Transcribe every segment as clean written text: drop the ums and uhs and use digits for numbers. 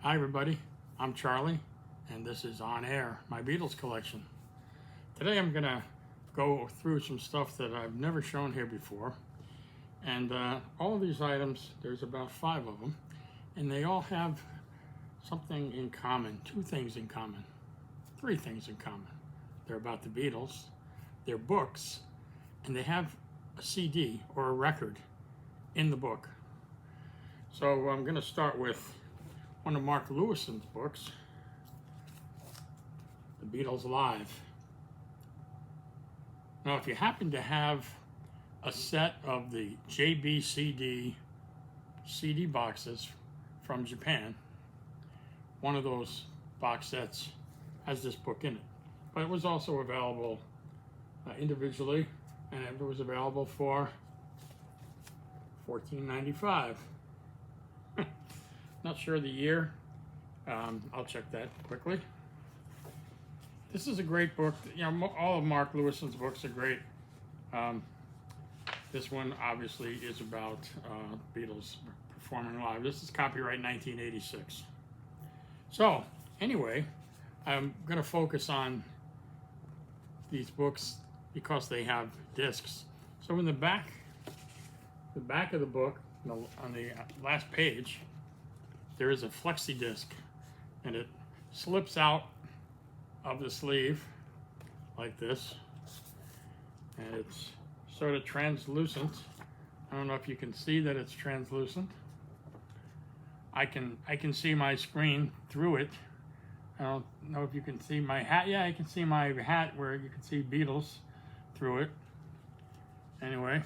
Hi everybody, I'm Charlie, and this is On Air, my Beatles collection. Today I'm going to go through some stuff that I've never shown here before. And all of these items, there's about 5 of them, and they all have something in common, 2 things in common, 3 things in common. They're about the Beatles, they're books, and they have a CD or a record in the book. So I'm going to start with one of Mark Lewisohn's books, The Beatles Live. Now, if you happen to have a set of the JBCD CD boxes from Japan, one of those box sets has this book in it. But it was also available individually, and it was available for $14.95. Not sure the year. I'll check that quickly. This is a great book. You know, all of Mark Lewisohn's books are great. This one obviously is about Beatles performing live. This is copyright 1986. So anyway, I'm going to focus on these books because they have discs. So in the back of the book, on the last page, there is a Flexi Disc, and it slips out of the sleeve like this, and it's sort of translucent. I don't know if you can see that it's translucent. I can see my screen through it. I don't know if you can see my hat. Yeah, I can see my hat where you can see Beatles through it. Anyway,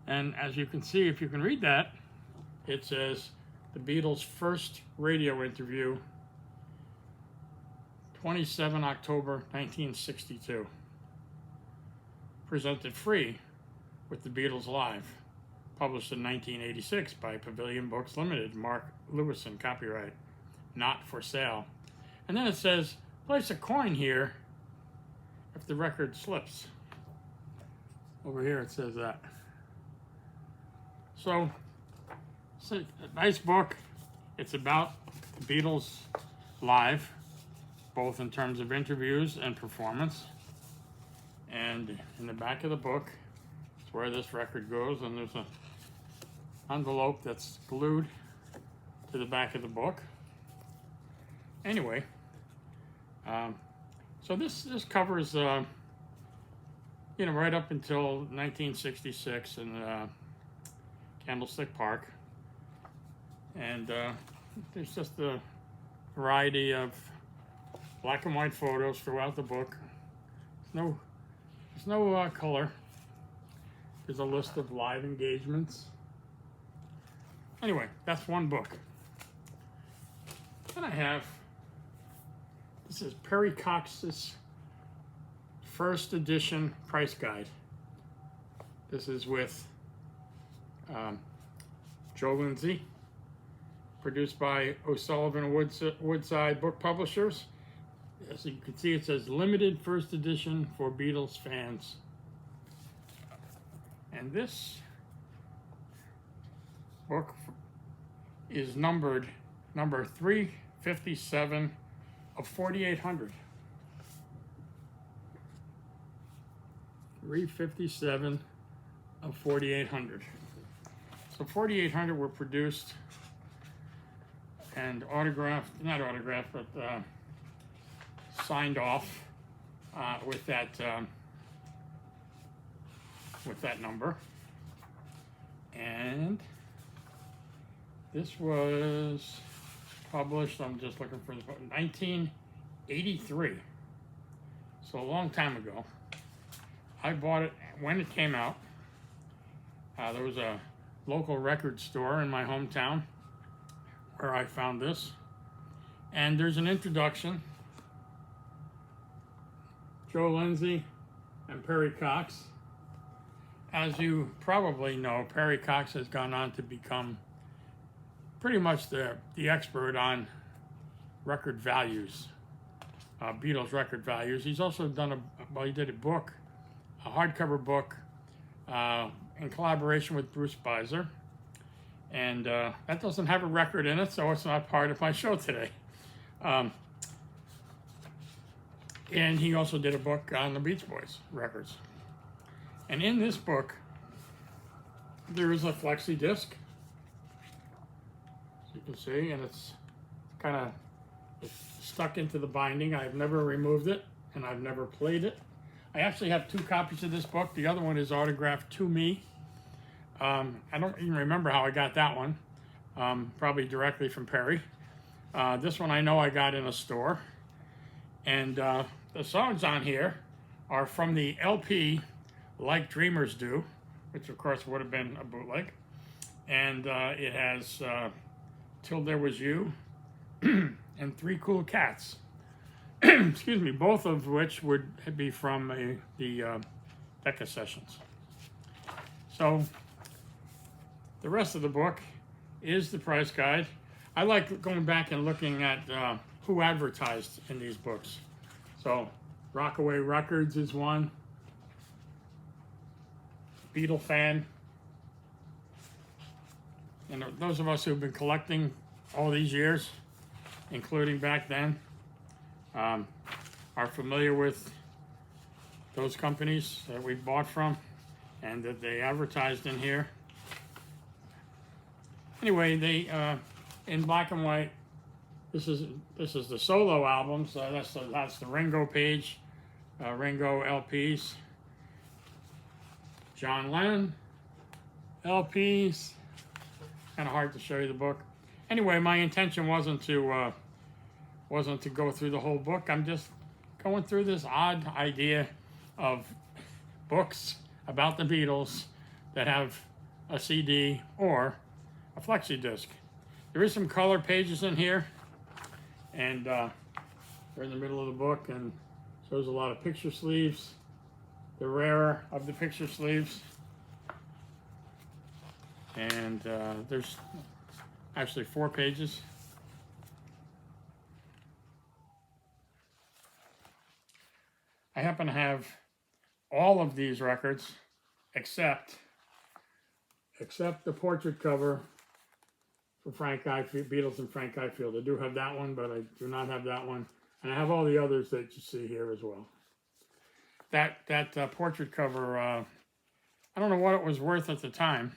and as you can see, if you can read that, it says the Beatles' first radio interview, 27 October 1962. Presented free with the Beatles Live. Published in 1986 by Pavilion Books Limited. Mark Lewisohn, copyright. Not for sale. And then it says, place a coin here if the record slips. Over here it says that. So, it's a nice book. It's about the Beatles live, both in terms of interviews and performance. And in the back of the book is where this record goes, and there's an envelope that's glued to the back of the book. Anyway, so this covers right up until 1966 in Candlestick Park. And there's just a variety of black and white photos throughout the book. There's no color. There's a list of live engagements. Anyway, that's one book. Then I have, this is Perry Cox's first edition price guide. This is with Joe Lindsay, produced by O'Sullivan Woodside Book Publishers. As you can see, it says limited first edition for Beatles fans. And this book is numbered number 357 of 4,800. 357 of 4,800. So 4,800 were produced and not autographed, but signed off with that number. And this was published, I'm just looking for the book, 1983. So a long time ago. I bought it when it came out. There was a local record store in my hometown where I found this. And there's an introduction. Joe Lindsay and Perry Cox. As you probably know, Perry Cox has gone on to become pretty much the expert on record values, Beatles record values. He's also done he did a book, a hardcover book, in collaboration with Bruce Beiser. And that doesn't have a record in it, so it's not part of my show today. And he also did a book on the Beach Boys records. And in this book, there is a Flexi Disc, as you can see, and it's kind of stuck into the binding. I've never removed it, and I've never played it. I actually have 2 copies of this book. The other one is autographed to me. I don't even remember how I got that one. Probably directly from Perry. This one I know I got in a store. And the songs on here are from the LP Like Dreamers Do, which of course would have been a bootleg. And it has Till There Was You and 3 Cool Cats. Excuse me, both of which would be from the Decca sessions. So the rest of the book is the price guide. I like going back and looking at who advertised in these books. So Rockaway Records is one. Beatle fan. And those of us who've been collecting all these years, including back then, are familiar with those companies that we bought from and that they advertised in here. Anyway, they in black and white. This is the solo albums. That's the Ringo page, Ringo LPs. John Lennon LPs. Kind of hard to show you the book. Anyway, my intention wasn't to go through the whole book. I'm just going through this odd idea of books about the Beatles that have a CD or a Flexi Disc. There is some color pages in here, and they're in the middle of the book and shows a lot of picture sleeves. The rarer of the picture sleeves. And there's actually 4 pages. I happen to have all of these records except the portrait cover for Frank Ifield, Beatles and Frank Ifield. I do have that one, but I do not have that one. And I have all the others that you see here as well. That portrait cover, I don't know what it was worth at the time.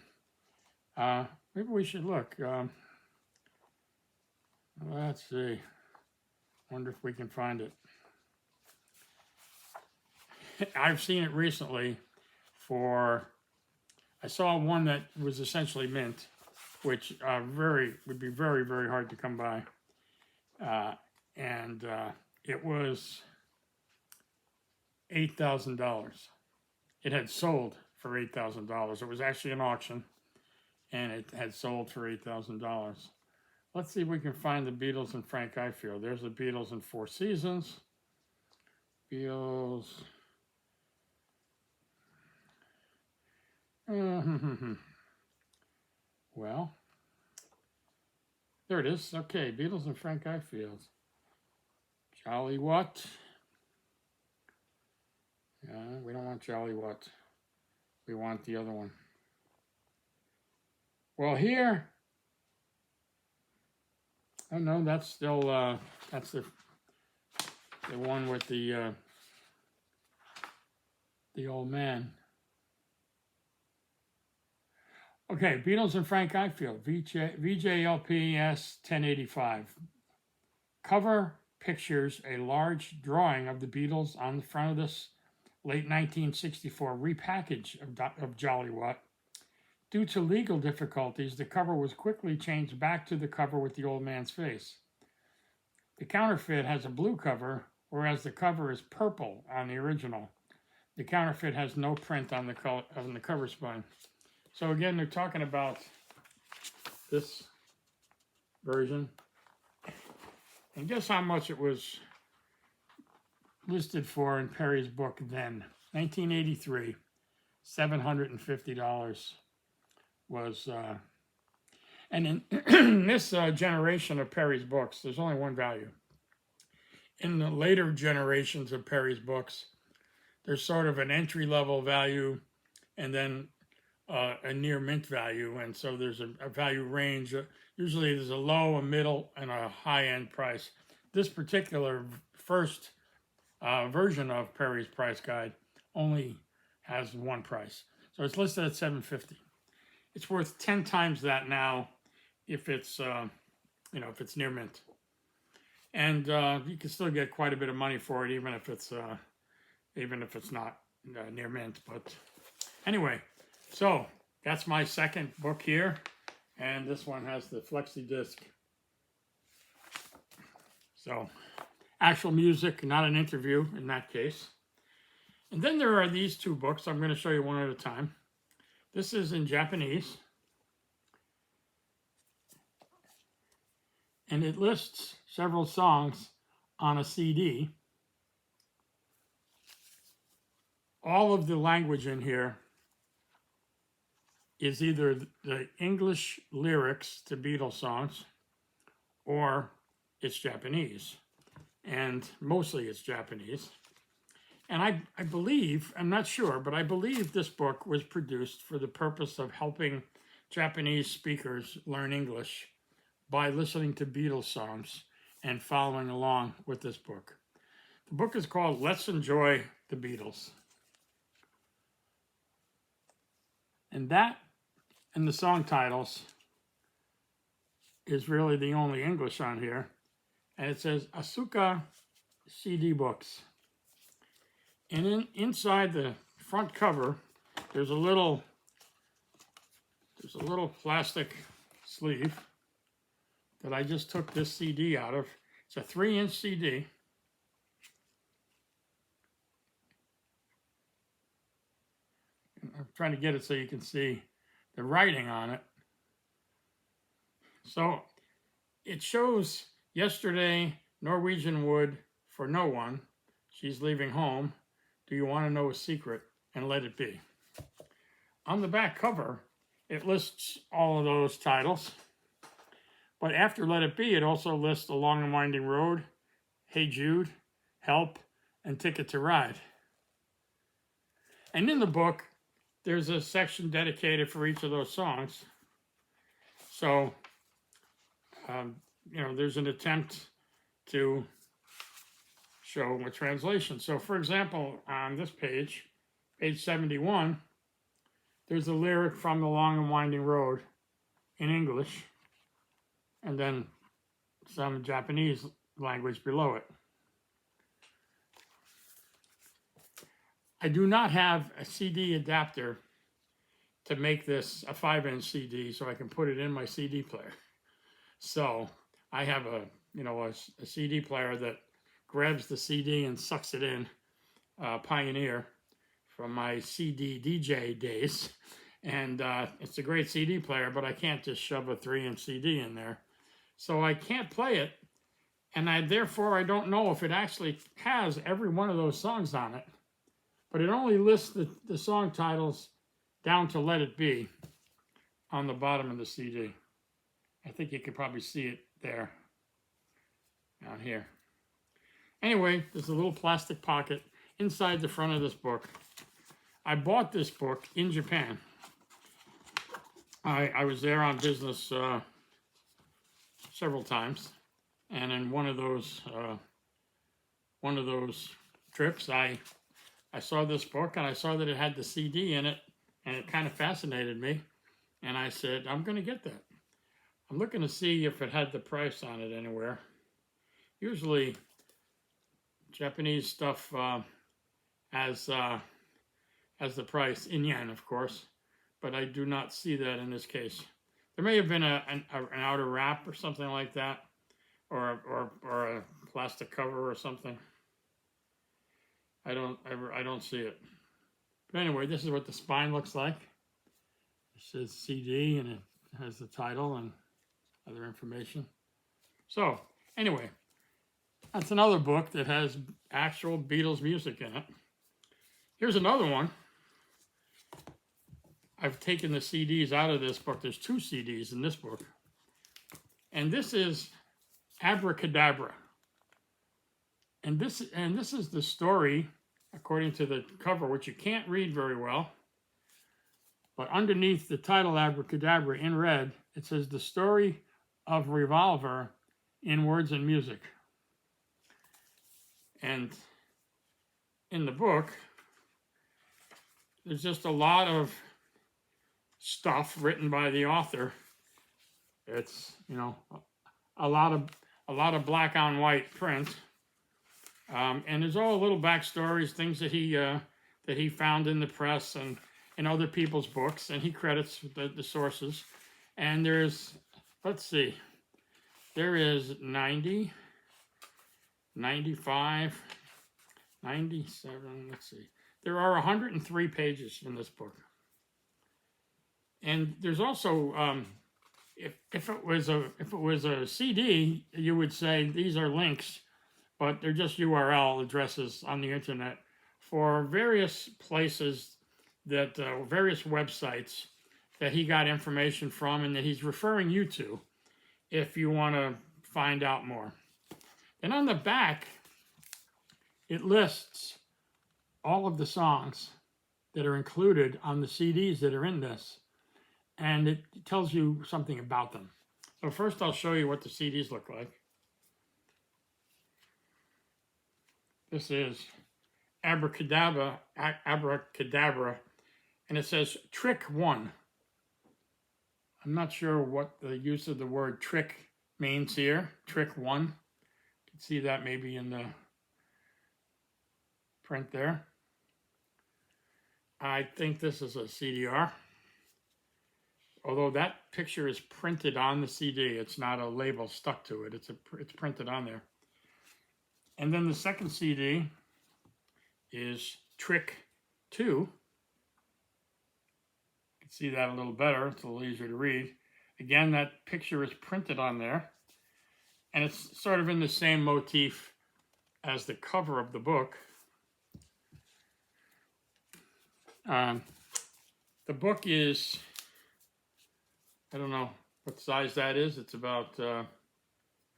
Maybe we should look. Let's see. Wonder if we can find it. I've seen it recently I saw one that was essentially mint, which would be very, very hard to come by. And it was $8,000. It had sold for $8,000. It was actually an auction, and it had sold for $8,000. Let's see if we can find the Beatles and Frank Ifield. There's the Beatles in 4 Seasons. Beatles. Well, there it is. Okay, Beatles and Frank Ifield. Jolly what? We don't want Jolly what. We want the other one. Well, here. Oh no, that's still that's the one with the old man. Okay, Beatles and Frank Ifield, VJLPS 1085. Cover pictures a large drawing of the Beatles on the front of this late 1964 repackage of Jolly What. Due to legal difficulties, the cover was quickly changed back to the cover with the old man's face. The counterfeit has a blue cover, whereas the cover is purple on the original. The counterfeit has no print on the cover spine. So again, they're talking about this version. And guess how much it was listed for in Perry's book then. 1983, $750 was, and in this generation of Perry's books, there's only one value. In the later generations of Perry's books, there's sort of an entry-level value and then a near mint value, and so there's a value range. Usually there's a low, a middle, and a high-end price. This particular first version of Perry's Price Guide only has one price. So it's listed at $7.50. It's worth 10 times that now if it's, if it's near mint. And you can still get quite a bit of money for it, even if it's not near mint. But anyway, so that's my second book here, and this one has the Flexi Disc. So actual music, not an interview in that case. And then there are these two books. I'm going to show you one at a time. This is in Japanese, and it lists several songs on a CD. All of the language in here is either the English lyrics to Beatles songs or it's Japanese, and mostly it's Japanese. And I believe, I'm not sure, but I believe this book was produced for the purpose of helping Japanese speakers learn English by listening to Beatles songs and following along with this book. The book is called Let's Enjoy the Beatles. And that and the song titles is really the only English on here. And it says Asuka CD Books. And inside the front cover, there's a little plastic sleeve that I just took this CD out of. It's a 3-inch CD. I'm trying to get it so you can see the writing on it. So it shows yesterday, Norwegian wood for no one. She's leaving home. Do you want to know a secret? And let it be. On the back cover, it lists all of those titles. But after Let It Be, it also lists Along the Winding Road, Hey Jude, Help, and Ticket to Ride. And in the book, there's a section dedicated for each of those songs. So, there's an attempt to show a translation. So, for example, on this page 71, there's a lyric from The Long and Winding Road in English, and then some Japanese language below it. I do not have a CD adapter to make this a 5-inch CD so I can put it in my CD player. So I have a CD player that grabs the CD and sucks it in, Pioneer, from my CD DJ days. And it's a great CD player, but I can't just shove a 3-inch CD in there. So I can't play it, and therefore I don't know if it actually has every one of those songs on it. But it only lists the song titles down to Let It Be on the bottom of the CD. I think you can probably see it there, down here. Anyway, there's a little plastic pocket inside the front of this book. I bought this book in Japan. I was there on business several times, and in one of those trips, I saw this book, and I saw that it had the CD in it, and it kind of fascinated me, and I said, I'm going to get that. I'm looking to see if it had the price on it anywhere. Usually, Japanese stuff has the price in yen, of course, but I do not see that in this case. There may have been an outer wrap or something like that, or a plastic cover or something. I don't see it. But anyway, this is what the spine looks like. It says CD, and it has the title and other information. So anyway, that's another book that has actual Beatles music in it. Here's another one. I've taken the CDs out of this book. There's 2 CDs in this book. And this is Abracadabra. And this is the story, according to the cover, which you can't read very well, But underneath the title Abracadabra in red, it says The Story of Revolver in Words and Music. And in the book, there's just a lot of stuff written by the author. It's, you know, a lot of black on white print. And there's all little backstories, things that he found in the press and in other people's books, and he credits the sources. And there's, let's see, there is 90, 95, 97, let's see. There are 103 pages in this book. And there's also, if it was a CD, you would say these are links, but they're just URL addresses on the internet for various places that, various websites that he got information from and that he's referring you to if you want to find out more. And on the back, it lists all of the songs that are included on the CDs that are in this, and it tells you something about them. So first I'll show you what the CDs look like. This is Abracadabra, and it says Trick 1. I'm not sure what the use of the word trick means here. Trick 1. You can see that maybe in the print there. I think this is a CDR. Although that picture is printed on the CD, it's not a label stuck to it. It's printed on there. And then the second CD is Trick 2. You can see that a little better. It's a little easier to read. Again, that picture is printed on there. And it's sort of in the same motif as the cover of the book. The book is, I don't know what size that is. It's about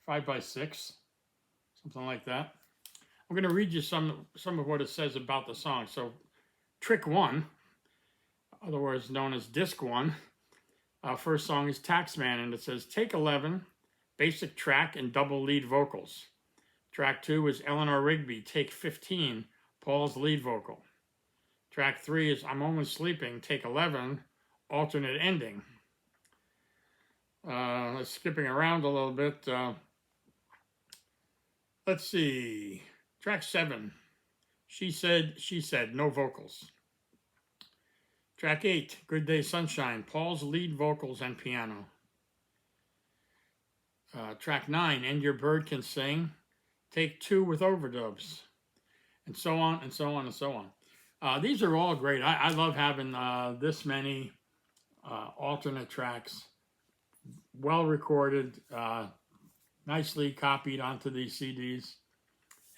5 by 6, something like that. I'm going to read you some of what it says about the song. So, Trick 1, otherwise known as Disc 1, first song is Taxman, and it says, Take 11, basic track and double lead vocals. Track 2 is Eleanor Rigby, Take 15, Paul's lead vocal. Track 3 is I'm Almost Sleeping, Take 11, alternate ending. Skipping around a little bit. Let's see. Track 7, She Said, no vocals. Track 8, Good Day Sunshine, Paul's lead vocals and piano. Track 9, And Your Bird Can Sing, Take 2 with overdubs. And so on, and so on, and so on. These are all great. I love having this many alternate tracks, well recorded, nicely copied onto these CDs.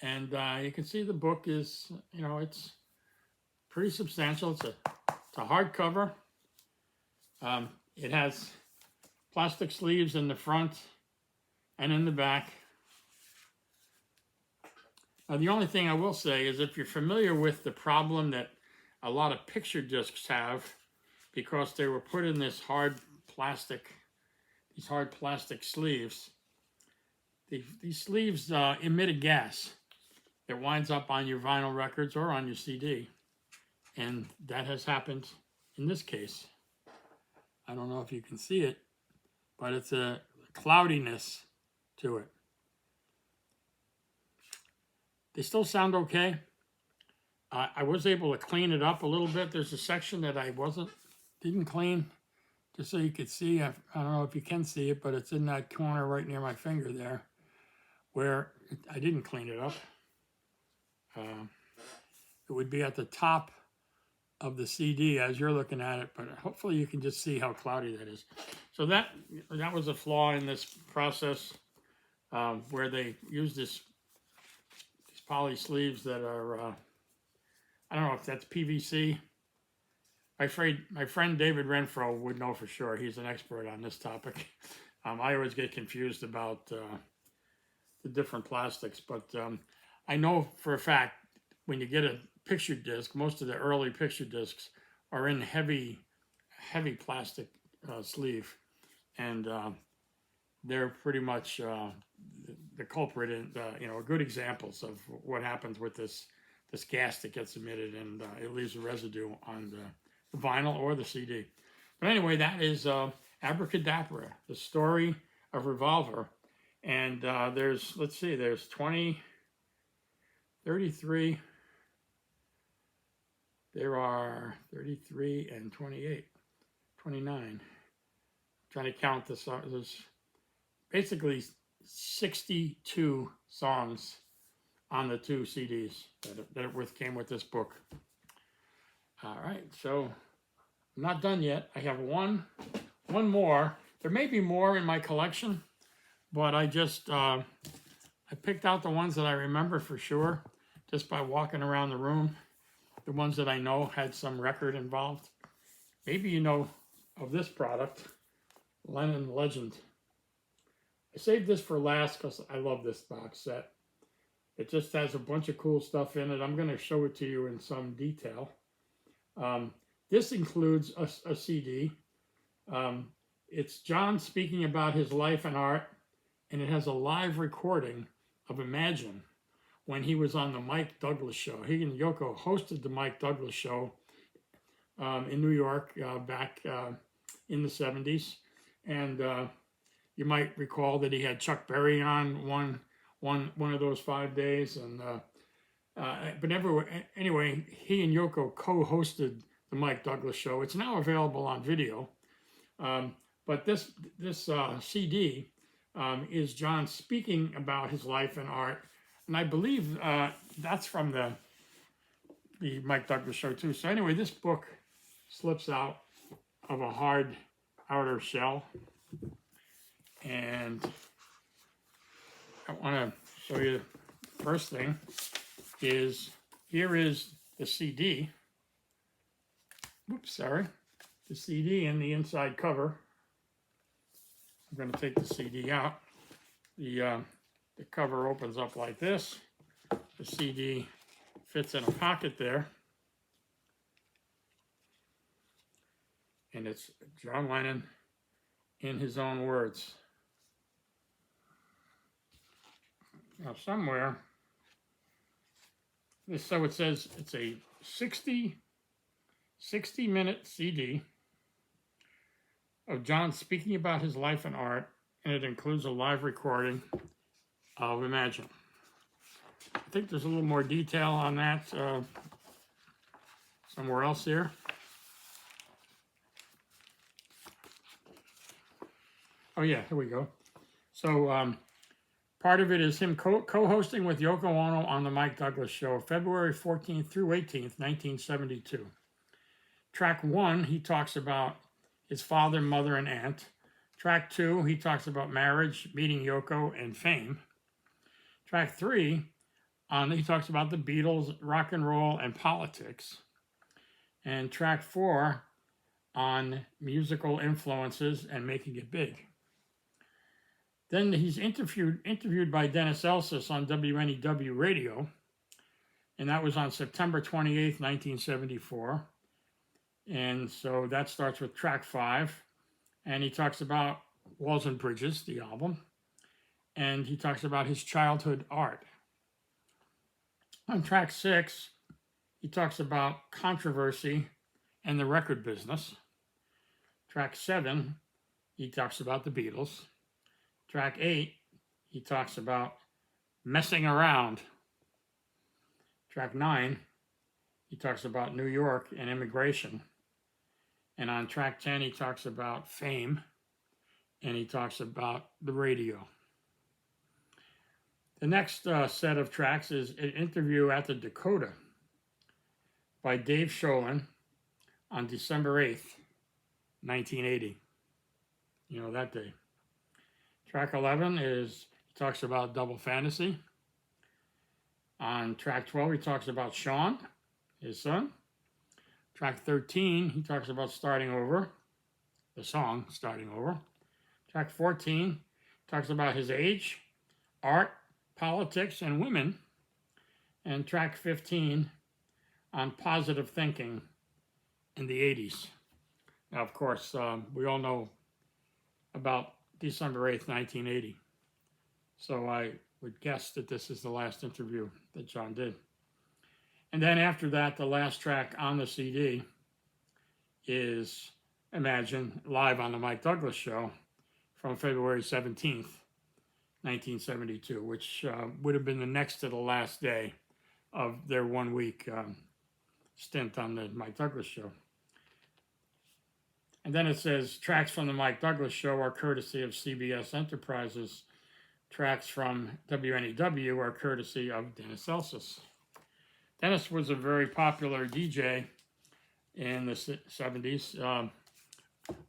And you can see the book is, you know, it's pretty substantial. It's a hardcover. It has plastic sleeves in the front and in the back. Now, the only thing I will say is if you're familiar with the problem that a lot of picture discs have, because they were put in this hard plastic sleeves, these sleeves emit a gas that winds up on your vinyl records or on your CD. And that has happened in this case. I don't know if you can see it, but it's a cloudiness to it. They still sound okay. I was able to clean it up a little bit. There's a section that I didn't clean, just so you could see. I don't know if you can see it, but it's in that corner right near my finger there, where I didn't clean it up. It would be at the top of the CD as you're looking at it, but hopefully you can just see how cloudy that is. So that was a flaw in this process, where they use these poly sleeves that are, I don't know if that's PVC. My friend David Renfro would know for sure. He's an expert on this topic. I always get confused about the different plastics, but I know for a fact when you get a picture disc, most of the early picture discs are in heavy heavy plastic sleeve, and they're pretty much the culprit and good examples of what happens with this gas that gets emitted, and it leaves a residue on the vinyl or the CD. But anyway, that is Abracadabra, the story of Revolver. And there's 20, 33, there are 33 and 28, 29. Trying to count this, there's basically 62 songs on the 2 CDs that came with this book. All right, so I'm not done yet. I have one more. There may be more in my collection, but I just I picked out the ones that I remember for sure just by walking around the room. The ones that I know had some record involved. Maybe you know of this product, Lennon Legend. I saved this for last because I love this box set. It just has a bunch of cool stuff in it. I'm going to show it to you in some detail. This includes a CD. It's John speaking about his life and art, and it has a live recording of Imagine when he was on the Mike Douglas show. He and Yoko hosted the Mike Douglas show in New York back in the 70s. And you might recall that he had Chuck Berry on one of those 5 days. And but anyway, he and Yoko co-hosted the Mike Douglas show. It's now available on video. But this CD is John speaking about his life and art. And I believe that's from the Mike Douglas show too. So anyway, this book slips out of a hard outer shell. And I want to show you the first thing is, here is the CD. Oops, sorry. The CD and the inside cover. I'm going to take the CD out. The cover opens up like this. The CD fits in a pocket there. And it's John Lennon in his own words. Now somewhere, so it says it's a 60-minute CD of John speaking about his life and art, and it includes a live recording of Imagine. I think there's a little more detail on that somewhere else here. Oh yeah, here we go. So part of it is him co-hosting with Yoko Ono on the Mike Douglas show, February 14th through 18th, 1972. Track 1, he talks about his father, mother, and aunt. Track 2, he talks about marriage, meeting Yoko, and fame. Track 3, he talks about the Beatles, rock and roll, and politics. And track 4, on musical influences and making it big. Then he's interviewed by Dennis Elsis on WNEW radio, and that was on September 28th, 1974. And so that starts with track 5, and he talks about Walls and Bridges, the album, and he talks about his childhood art. On track 6, he talks about controversy and the record business. Track 7, he talks about the Beatles. Track 8, he talks about messing around. Track 9, he talks about New York and immigration. And on track 10, he talks about fame, and he talks about the radio. The next set of tracks is an interview at the Dakota by Dave Sholin on December 8th, 1980. You know, that day. Track 11 is, he talks about Double Fantasy. On track 12, he talks about Sean, his son. Track 13, he talks about Starting Over, the song Starting Over. Track 14, talks about his age, art, politics, and women. And track 15, on positive thinking in the 80s. Now, of course, we all know about December 8th, 1980. So I would guess that this is the last interview that John did. And then after that, the last track on the CD is Imagine, live on the Mike Douglas Show from February 17th, 1972, which would have been the next to the last day of their 1 week stint on the Mike Douglas Show. And then it says, tracks from the Mike Douglas Show are courtesy of CBS Enterprises. Tracks from WNEW are courtesy of Dennis Elsas. Dennis was a very popular DJ in the 70s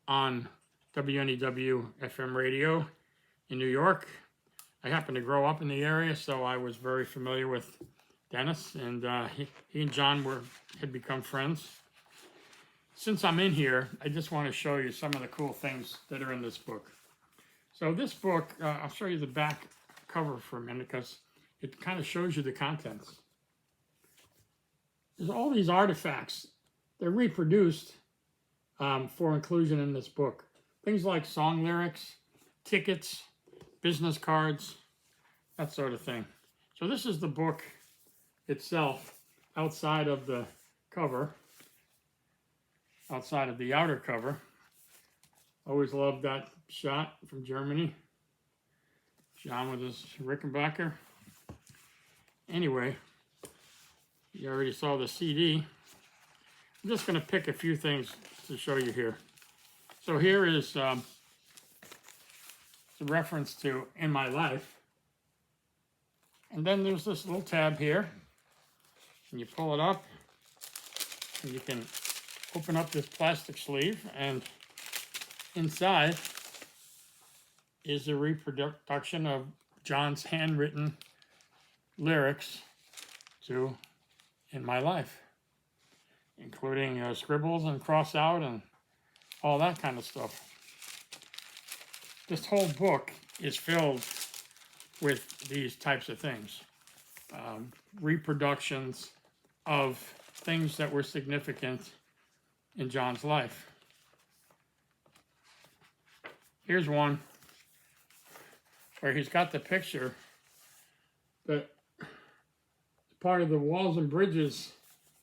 on WNEW FM radio in New York. I happened to grow up in the area, so I was very familiar with Dennis, and he and John had become friends. Since I'm in here, I just want to show you some of the cool things that are in this book. So this book, I'll show you the back cover for a minute because it kind of shows you the contents. There's all these artifacts. They're reproduced for inclusion in this book. Things like song lyrics, tickets, business cards, that sort of thing. So this is the book itself outside of the cover, outside of the outer cover. Always loved that shot from Germany. John with his Rickenbacker. Anyway, you already saw the CD. I'm just going to pick a few things to show you here. So here is a reference to In My Life. And then there's this little tab here. And you pull it up. And you can open up this plastic sleeve. And inside is a reproduction of John's handwritten lyrics to In My Life, including scribbles and cross out and all that kind of stuff. This whole book is filled with these types of things, reproductions of things that were significant in John's life. Here's one where he's got the picture that is part of the Walls and Bridges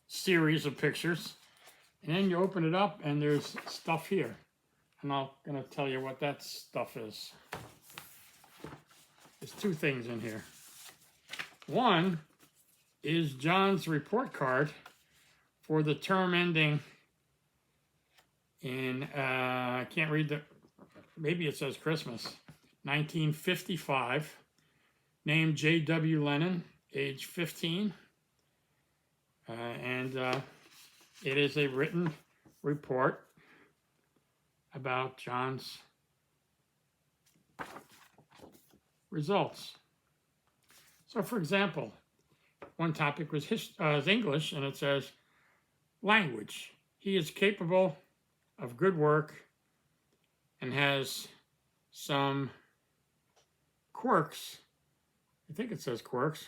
series of pictures. And then you open it up and there's stuff here. And I'm going to tell you what that stuff is. There's two things in here. One is John's report card for the term ending in, I can't read the, maybe it says Christmas, 1955, named J.W. Lennon, age 15. It is a written report about John's results. So, for example, one topic was English, and it says, language. He is capable of good work and has some quirks. I think it says quirks.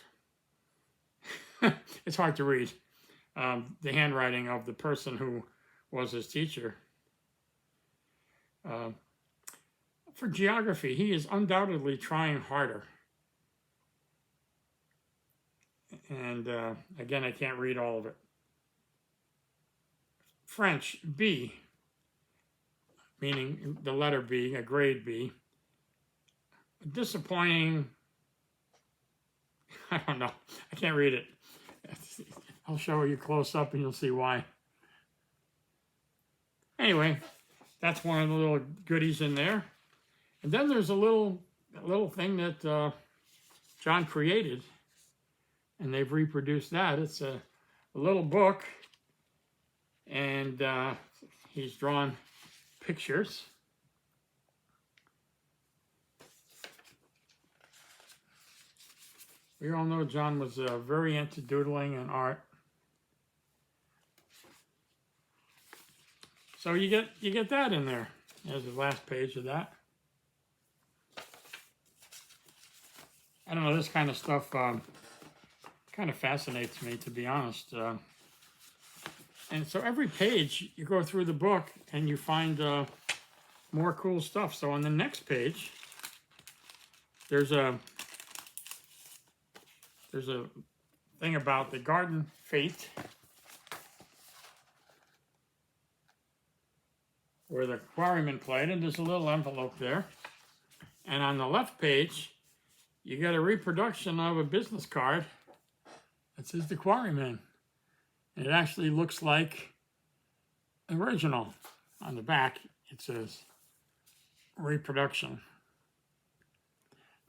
It's hard to read. The handwriting of the person who was his teacher. For geography, he is undoubtedly trying harder. And again, I can't read all of it. French, B, meaning the letter B, a grade B. Disappointing, I don't know, I can't read it. I'll show you close up and you'll see why. Anyway, that's one of the little goodies in there. And then there's a little thing that John created, and they've reproduced that. It's a little book, and he's drawn pictures. We all know John was very into doodling and art. So you get that in there. There's the last page of that. I don't know, this kind of stuff kind of fascinates me, to be honest. And so every page, you go through the book and you find more cool stuff. So on the next page, there's a thing about the garden fete, where the quarrymen played, and there's a little envelope there. And on the left page, you get a reproduction of a business card that says the quarrymen. And it actually looks like the original. On the back, it says reproduction.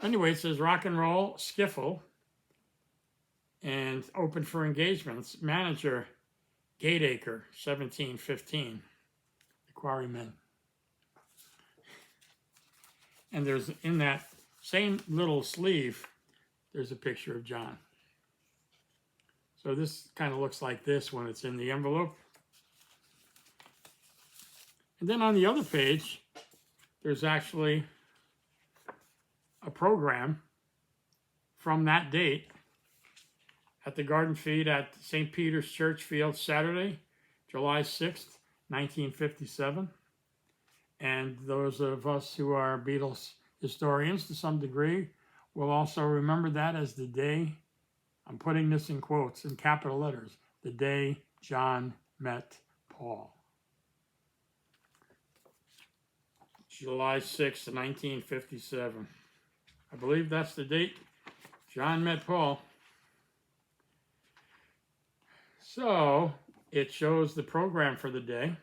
Anyway, it says rock and roll, skiffle, and open for engagements. Manager, Gateacre, 1715, the quarrymen. And there's, in that same little sleeve, there's a picture of John. So this kind of looks like this when it's in the envelope. And then on the other page, there's actually a program from that date at the garden feed at St. Peter's Church Field, Saturday, July 6th, 1957. And those of us who are Beatles historians to some degree will also remember that as the day, I'm putting this in quotes in capital letters, the day John met Paul. July 6th, 1957. I believe that's the date John met Paul. So it shows the program for the day,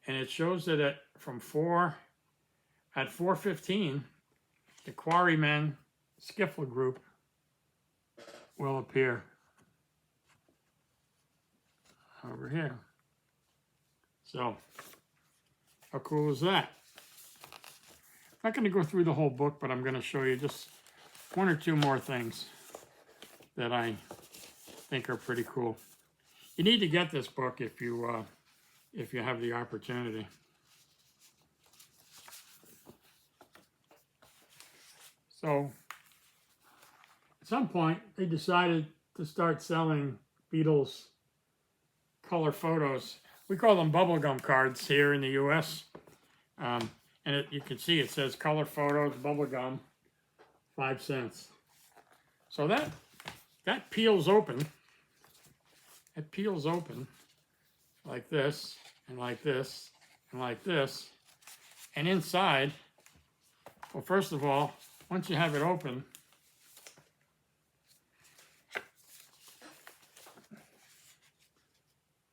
and it shows that at 4:15, the Quarrymen Skiffle Group will appear over here. So how cool is that? I'm not going to go through the whole book, but I'm going to show you just one or two more things that I think are pretty cool. You need to get this book if you have the opportunity. So at some point, they decided to start selling Beatles color photos. We call them bubblegum cards here in the U.S. And you can see it says color photos, bubblegum, 5 cents. So that peels open. It peels open like this, and like this, and like this. And inside, well, first of all, once you have it open,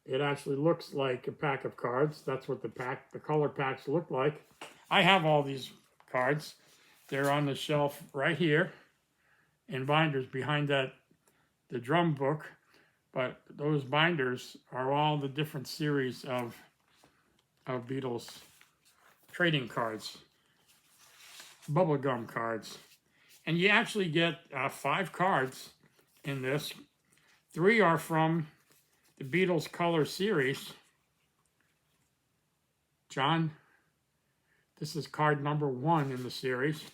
it actually looks like a pack of cards. That's what the color packs look like. I have all these cards. They're on the shelf right here in binders behind the drum book. But those binders are all the different series of Beatles trading cards, bubblegum cards. And you actually get 5 cards in this. 3 are from the Beatles color series. John, this is card number 1 in the series. It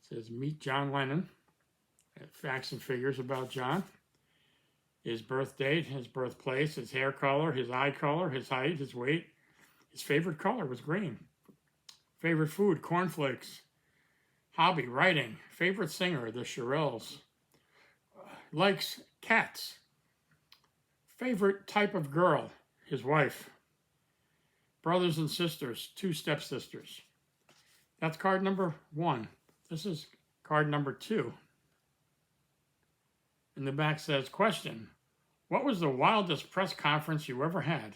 says, Meet John Lennon. Facts and figures about John. His birth date, his birthplace, his hair color, his eye color, his height, his weight. His favorite color was green. Favorite food, cornflakes. Hobby, writing. Favorite singer, the Shirelles. Likes cats. Favorite type of girl, his wife. Brothers and sisters, 2 stepsisters. That's card number 1. This is card number 2. In the back says, question, what was the wildest press conference you ever had?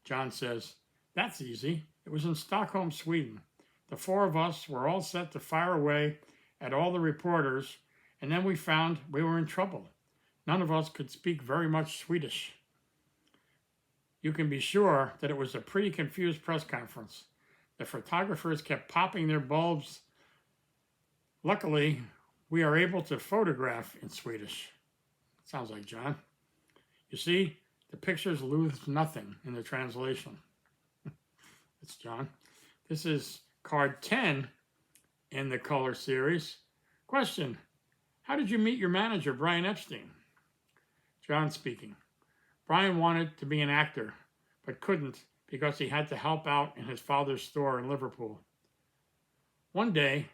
John says, that's easy. It was in Stockholm, Sweden. The 4 of us were all set to fire away at all the reporters, and then we found we were in trouble. None of us could speak very much Swedish. You can be sure that it was a pretty confused press conference. The photographers kept popping their bulbs. Luckily, we are able to photograph in Swedish. Sounds like John. You see, the pictures lose nothing in the translation. It's John. This is card 10 in the color series. Question, how did you meet your manager, Brian Epstein? John speaking. Brian wanted to be an actor, but couldn't because he had to help out in his father's store in Liverpool. One day,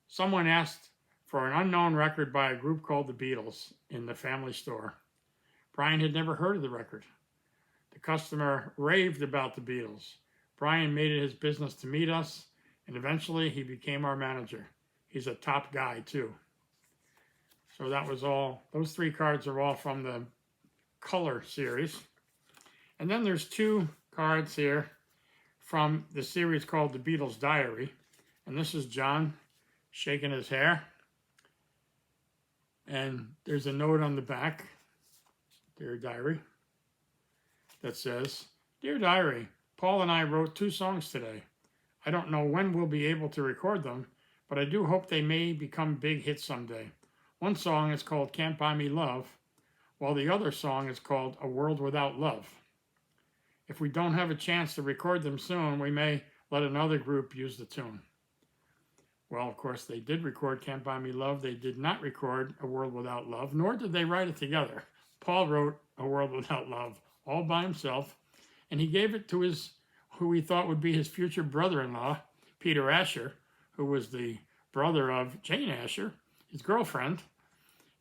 someone asked for an unknown record by a group called the Beatles in the family store. Brian had never heard of the record. The customer raved about the Beatles. Brian made it his business to meet us, and eventually he became our manager. He's a top guy, too. So that was all. Those 3 cards are all from the Color series. And then there's 2 cards here from the series called The Beatles Diary. And this is John shaking his hair. And there's a note on the back, Dear Diary, that says, Dear Diary, Paul and I wrote 2 songs today. I don't know when we'll be able to record them, but I do hope they may become big hits someday. One song is called Can't Buy Me Love, while the other song is called A World Without Love. If we don't have a chance to record them soon, we may let another group use the tune. Well, of course, they did record Can't Buy Me Love. They did not record A World Without Love, nor did they write it together. Paul wrote A World Without Love all by himself, and he gave it to who he thought would be his future brother-in-law, Peter Asher, who was the brother of Jane Asher, his girlfriend.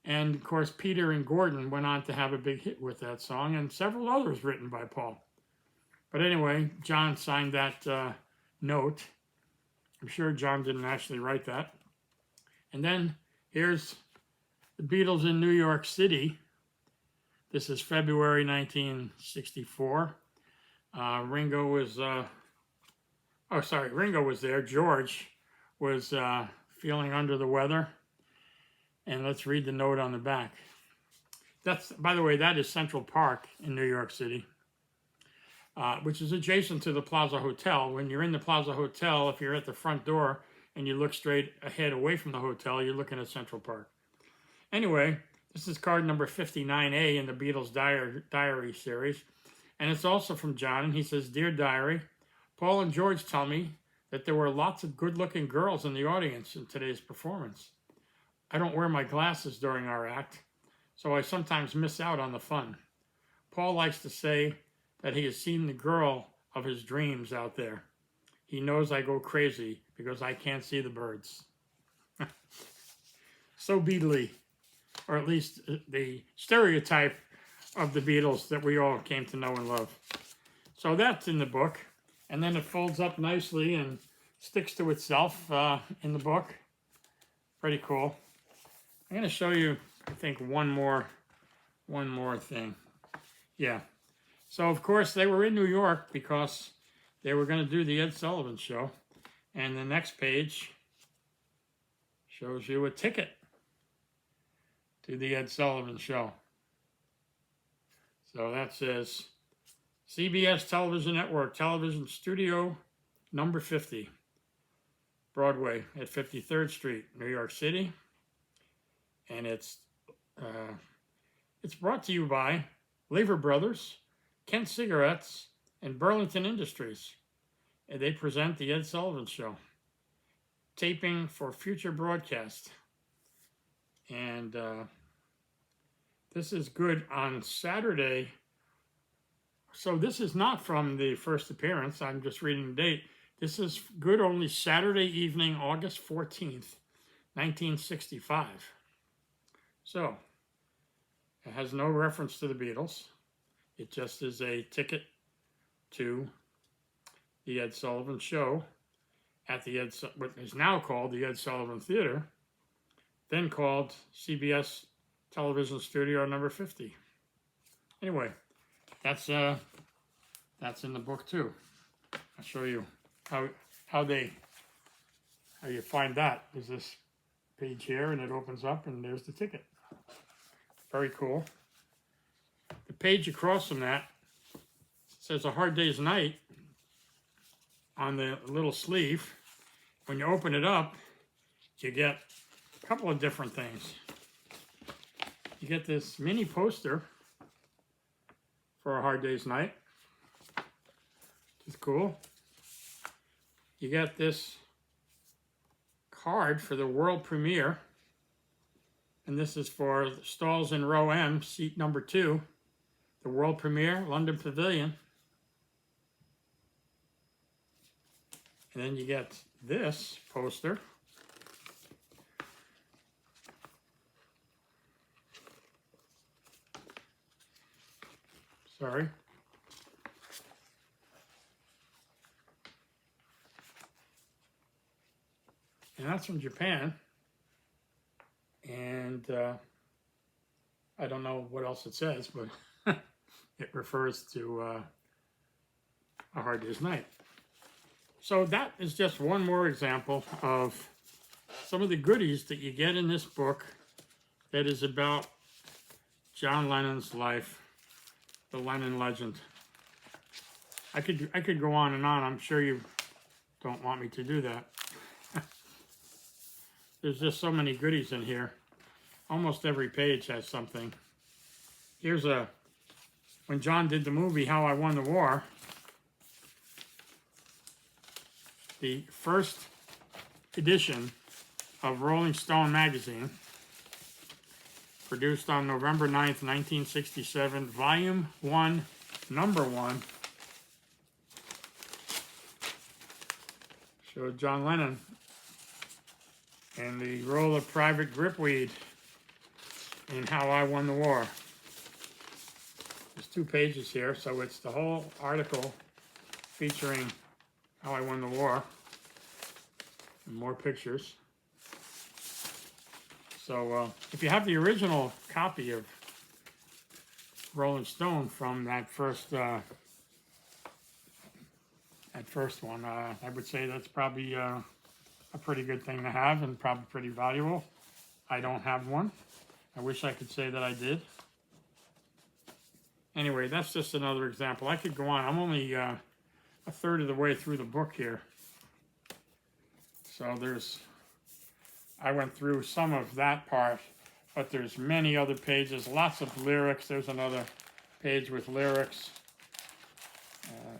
And, of course, Peter and Gordon went on to have a big hit with that song, and several others written by Paul. But anyway, John signed that note. I'm sure John didn't actually write that. And then here's the Beatles in New York City. This is February 1964. Ringo was there. George was feeling under the weather. And let's read the note on the back. That's, by the way, that is Central Park in New York City, which is adjacent to the Plaza Hotel. When you're in the Plaza Hotel, if you're at the front door and you look straight ahead away from the hotel, you're looking at Central Park. Anyway, this is card number 59A in the Beatles Diary series. And it's also from John, and he says, Dear Diary, Paul and George tell me that there were lots of good-looking girls in the audience in today's performance. I don't wear my glasses during our act, so I sometimes miss out on the fun. Paul likes to say that he has seen the girl of his dreams out there. He knows I go crazy because I can't see the birds. So Beatley, or at least the stereotype of the Beatles that we all came to know and love. So that's in the book, and then it folds up nicely and sticks to itself in the book. Pretty cool. I'm going to show you, I think, one more thing. Yeah. So, of course, they were in New York because they were going to do the Ed Sullivan Show. And the next page shows you a ticket to the Ed Sullivan Show. So that says CBS Television Network, Television Studio number 50, Broadway at 53rd Street, New York City. And it's brought to you by Lever Brothers, Kent Cigarettes, and Burlington Industries. And they present the Ed Sullivan Show, taping for future broadcast. And this is good on Saturday. So this is not from the first appearance. I'm just reading the date. This is good only Saturday evening, August 14th, 1965. So, it has no reference to the Beatles. It just is a ticket to the Ed Sullivan Show at the what is now called the Ed Sullivan Theater, then called CBS Television Studio number 50. Anyway, that's in the book too. I'll show you how you find that. There's this page here, and it opens up, and there's the ticket. Very cool. The page across from that says A Hard Day's Night on the little sleeve. When you open it up, you get a couple of different things. You get this mini poster for A Hard Day's Night. It's cool. You get this card for the world premiere. And this is for stalls in row M, seat number 2, the world premiere, London Pavilion. And then you get this poster. Sorry. And that's from Japan. And I don't know what else it says, but it refers to A Hard Day's Night. So that is just one more example of some of the goodies that you get in this book that is about John Lennon's life, the Lennon Legend. I could go on and on. I'm sure you don't want me to do that. There's just so many goodies in here. Almost every page has something. Here's when John did the movie How I Won the War, the first edition of Rolling Stone magazine, produced on November 9th, 1967, Volume 1, Number 1, showed John Lennon in the role of Private Gripweed in How I Won the War. There's 2 pages here, so it's the whole article featuring How I Won the War, and more pictures. So if you have the original copy of Rolling Stone from that first one, I would say that's probably a pretty good thing to have and probably pretty valuable. I don't have one. I wish I could say that I did. Anyway, that's just another example. I could go on. I'm only a third of the way through the book here. So I went through some of that part, but there's many other pages, lots of lyrics. There's another page with lyrics.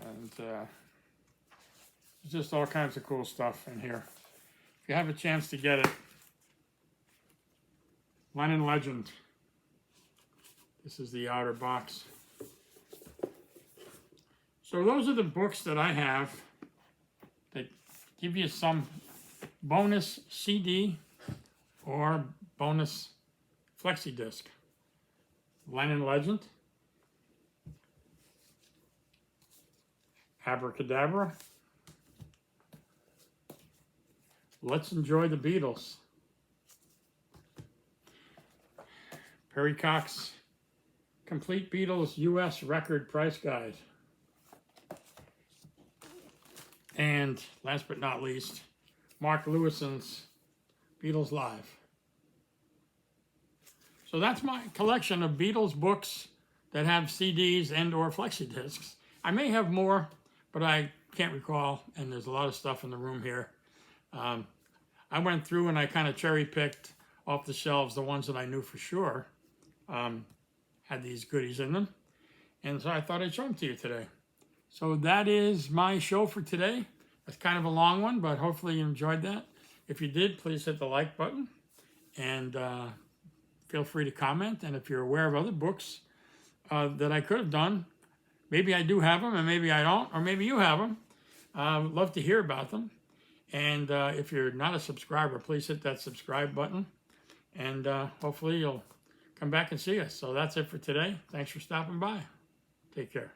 And there's just all kinds of cool stuff in here. If you have a chance to get it, Lennon Legend. This is the outer box. So those are the books that I have that give you some bonus CD or bonus Flexi Disc. Lennon Legend, Abracadabra, Let's Enjoy the Beatles, Perry Cox Complete Beatles U.S. Record Price Guide. And last but not least, Mark Lewisohn's Beatles Live. So that's my collection of Beatles books that have CDs and or Flexi Discs. I may have more, but I can't recall, and there's a lot of stuff in the room here. I went through and I kind of cherry-picked off the shelves the ones that I knew for sure had these goodies in them. And so I thought I'd show them to you today. So that is my show for today. It's kind of a long one, but hopefully you enjoyed that. If you did, please hit the like button and feel free to comment. And if you're aware of other books that I could have done, maybe I do have them and maybe I don't, or maybe you have them. I'd love to hear about them. And if you're not a subscriber, please hit that subscribe button. And hopefully you'll come back and see us. So that's it for today. Thanks for stopping by. Take care.